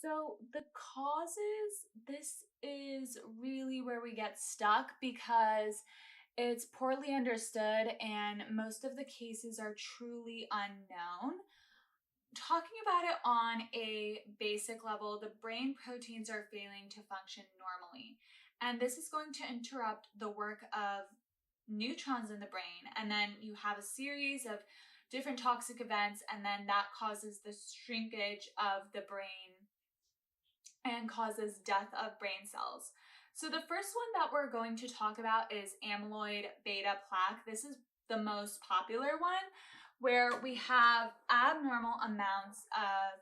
So the causes, this is really where we get stuck because it's poorly understood and most of the cases are truly unknown. Talking about it on a basic level, the brain proteins are failing to function normally. And this is going to interrupt the work of neutrons in the brain. And then you have a series of different toxic events, and then that causes the shrinkage of the brain and causes death of brain cells. So the first one that we're going to talk about is amyloid beta plaque. This is the most popular one, where we have abnormal amounts of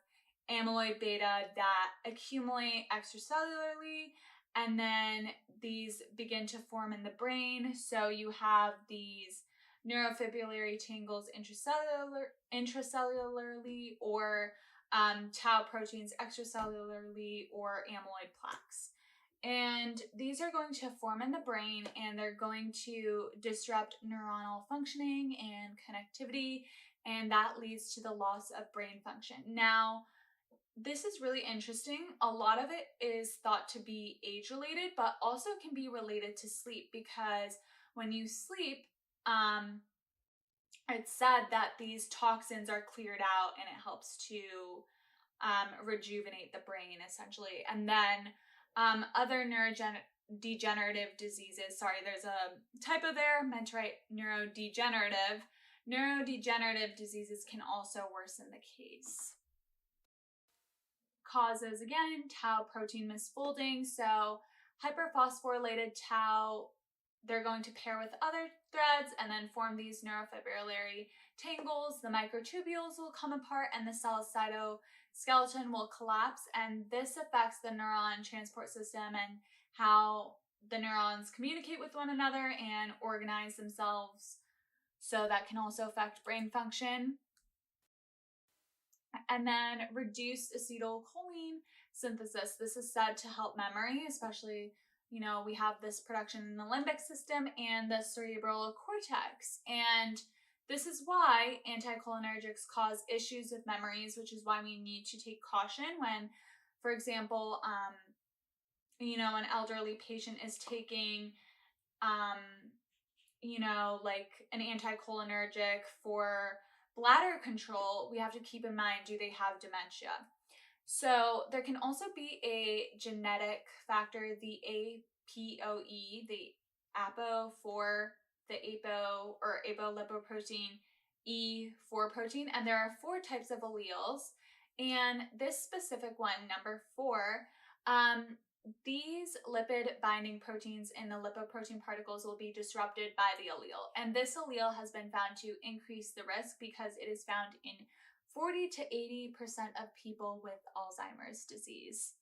amyloid beta that accumulate extracellularly, and then these begin to form in the brain. So you have these neurofibrillary tangles intracellularly, or tau proteins extracellularly, or amyloid plaques. And these are going to form in the brain, and they're going to disrupt neuronal functioning and connectivity, and that leads to the loss of brain function. Now, this is really interesting. A lot of it is thought to be age-related, but also can be related to sleep, because when you sleep, it's said that these toxins are cleared out and it helps to rejuvenate the brain, essentially. And then other neurodegenerative diseases, sorry, there's a typo there, meant to write neurodegenerative. Neurodegenerative diseases can also worsen the case. Causes, again, tau protein misfolding. So hyperphosphorylated tau, they're going to pair with other threads and then form these neurofibrillary tangles. The microtubules will come apart and the cell cytoskeleton will collapse. And this affects the neuron transport system and how the neurons communicate with one another and organize themselves. So that can also affect brain function. And then reduced acetylcholine synthesis. This is said to help memory, especially, we have this production in the limbic system and the cerebral cortex. And this is why anticholinergics cause issues with memories, which is why we need to take caution when, for example, an elderly patient is taking, like an anticholinergic for bladder control. We have to keep in mind, do they have dementia? So there can also be a genetic factor, the APOE, the APO for the APO or apolipoprotein E4 protein, and there are 4 types of alleles. And this specific one, number 4, these lipid binding proteins in the lipoprotein particles will be disrupted by the allele. And this allele has been found to increase the risk because it is found in 40 to 80% of people with Alzheimer's disease.